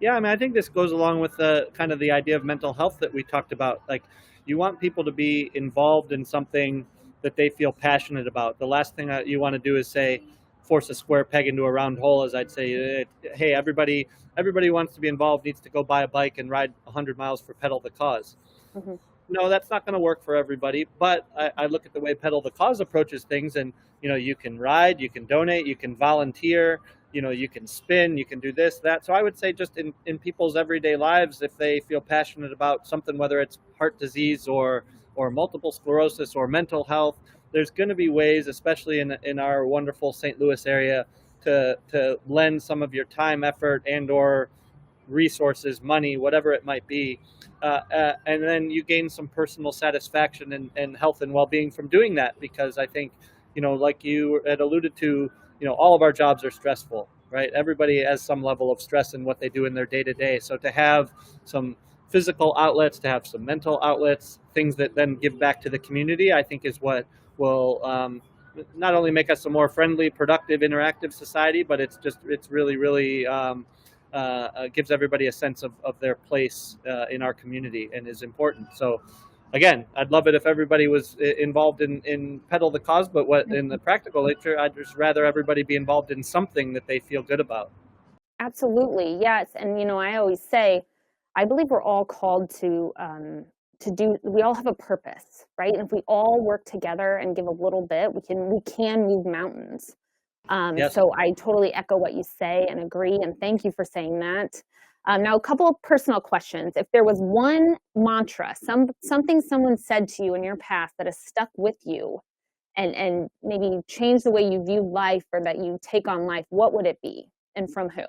Yeah, I mean, I think this goes along with the kind of the idea of mental health that we talked about. Like, you want people to be involved in something that they feel passionate about. The last thing that you want to do is say, force a square peg into a round hole. As I'd say, hey, everybody wants to be involved, needs to go buy a bike and ride 100 miles for Pedal the Cause. Mm-hmm. No, that's not going to work for everybody. But I look at the way Pedal the Cause approaches things, and you can ride, you can donate, you can volunteer, you can spin, you can do this, that. So I would say just in people's everyday lives, if they feel passionate about something, whether it's heart disease or multiple sclerosis or mental health, there's going to be ways, especially in our wonderful St. Louis area, to lend some of your time, effort, and or resources, money, whatever it might be. And then you gain some personal satisfaction and health and well-being from doing that, because I think, like you had alluded to, all of our jobs are stressful, right? Everybody has some level of stress in what they do in their day-to-day. So to have some physical outlets, to have some mental outlets, things that then give back to the community, I think is what will not only make us a more friendly, productive, interactive society, but it's really, really gives everybody a sense of their place in our community and is important. So again, I'd love it if everybody was involved in Pedal the Cause, but in the practical nature, I'd just rather everybody be involved in something that they feel good about. Absolutely, yes. And I always say, I believe we're all called to do. We all have a purpose, right? And if we all work together and give a little bit, we can move mountains. Yes. So I totally echo what you say and agree, and thank you for saying that. Now, a couple of personal questions. If there was one mantra, something someone said to you in your past that has stuck with you and maybe changed the way you view life or that you take on life, what would it be, and from who?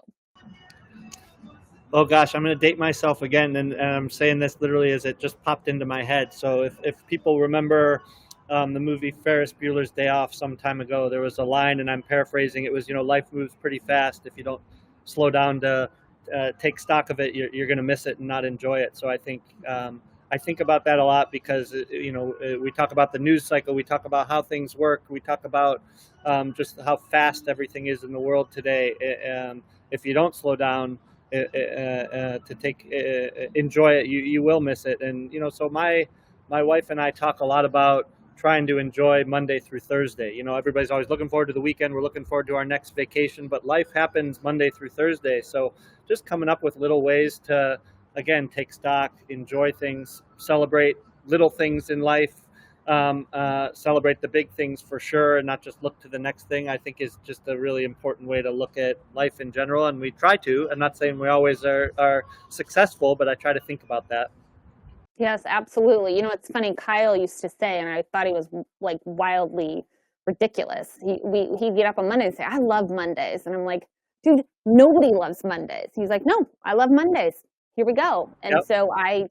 Oh gosh, I'm going to date myself again, and I'm saying this literally as it just popped into my head. So if people remember the movie Ferris Bueller's Day Off some time ago, there was a line, and I'm paraphrasing. It was, life moves pretty fast. If you don't slow down to take stock of it, you're going to miss it and not enjoy it. So I think about that a lot, because we talk about the news cycle, we talk about how things work, we talk about just how fast everything is in the world today. If you don't slow down to enjoy it, you will miss it. And so my wife and I talk a lot about trying to enjoy Monday through Thursday. Everybody's always looking forward to the weekend. We're looking forward to our next vacation, but life happens Monday through Thursday. So just coming up with little ways to, again, take stock, enjoy things, celebrate little things in life, celebrate the big things for sure, and not just look to the next thing, I think is just a really important way to look at life in general. And we try to. I'm not saying we always are successful, but I try to think about that. Yes, absolutely. It's funny, Kyle used to say, and I thought he was like wildly ridiculous. He'd get up on Monday and say, I love Mondays. And I'm like, dude, nobody loves Mondays. He's like, no, I love Mondays. Here we go. And Yep. so I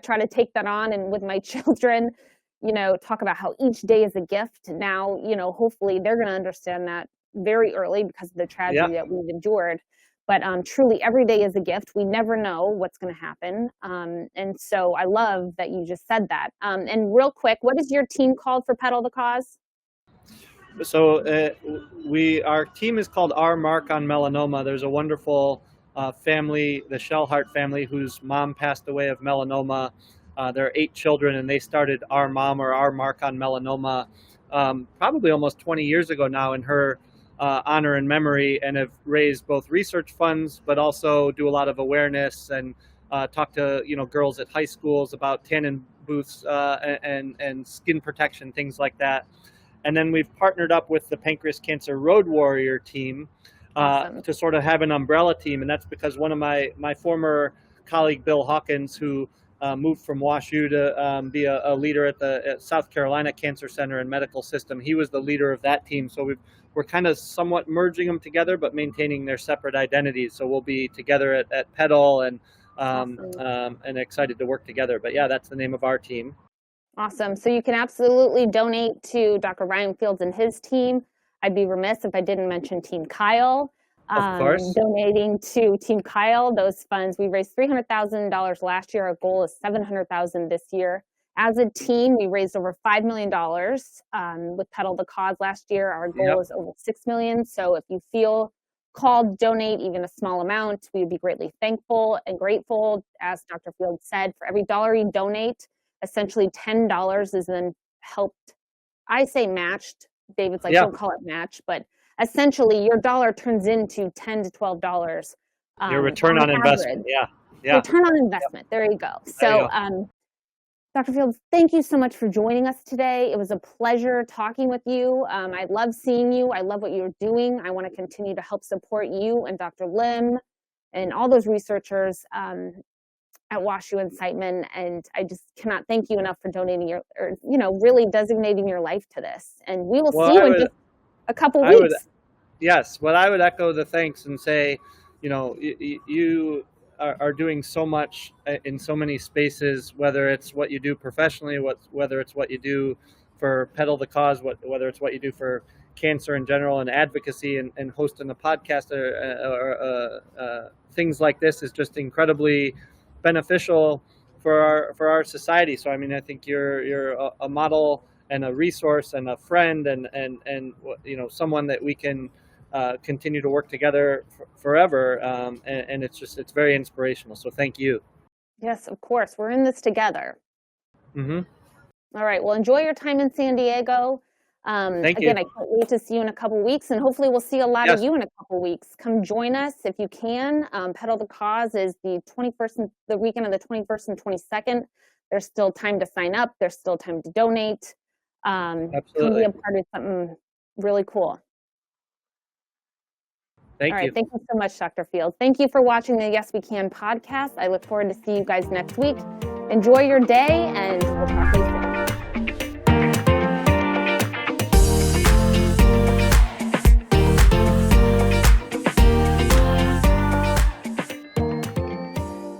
try to take that on, and with my children, talk about how each day is a gift. Now, hopefully they're going to understand that very early because of the tragedy that we've endured. But truly, every day is a gift. We never know what's going to happen. And so I love that you just said that. And real quick, what is your team called for Pedal the Cause? So our team is called Our Mark on Melanoma. There's a wonderful family, the Shellhart family, whose mom passed away of melanoma. There are 8 children, and they started Our Mom or Our Mark on Melanoma probably almost 20 years ago now in her honor and memory, and have raised both research funds, but also do a lot of awareness and talk to girls at high schools about tannin booths and skin protection, things like that. And then we've partnered up with the Pancreas Cancer Road Warrior team to sort of have an umbrella team. And that's because one of my former colleague, Bill Hawkins, who moved from WashU to be a leader at South Carolina Cancer Center and Medical System, he was the leader of that team. So we're kind of somewhat merging them together, but maintaining their separate identities. So we'll be together at PEDAL and excited to work together. But yeah, that's the name of our team. Awesome. So you can absolutely donate to Dr. Ryan Fields and his team. I'd be remiss if I didn't mention Team Kyle. Of course. Donating to Team Kyle, those funds, we raised $300,000 last year. Our goal is $700,000 this year. As a team, we raised over $5 million with Pedal the Cause last year. Our goal is over $6 million. So if you feel called, donate even a small amount, we would be greatly thankful and grateful. As Dr. Fields said, for every dollar you donate, essentially $10 is then helped, I say matched. David's like, don't call it match, but essentially your dollar turns into $10 to $12. Your return on investment. Yeah. Return on investment. There you go. So, Dr. Fields, thank you so much for joining us today. It was a pleasure talking with you. I love seeing you. I love what you're doing. I want to continue to help support you and Dr. Lim and all those researchers at WashU and Siteman. And I just cannot thank you enough for donating really designating your life to this. And we will see you in just a couple weeks. Yes. Well, I would echo the thanks and say, you are doing so much in so many spaces, whether it's what you do professionally, whether it's what you do for Pedal the Cause, whether it's what you do for cancer in general and advocacy and hosting a podcast or things like this is just incredibly beneficial for our society. So I mean, I think you're a model and a resource and a friend and someone that we can continue to work together forever. And it's very inspirational. So thank you. Yes, of course. We're in this together. Mm-hmm. All right. Well, enjoy your time in San Diego. Thank you. I can't wait to see you in a couple weeks, and hopefully we'll see a lot of you in a couple weeks. Come join us if you can. Pedal the Cause is the 21st, the weekend of the 21st and 22nd. There's still time to sign up. There's still time to donate. Absolutely. Come be a part of something really cool. Thank you. All right. Thank you so much, Dr. Fields. Thank you for watching the Yes We Can podcast. I look forward to see you guys next week. Enjoy your day, and we'll talk to you soon.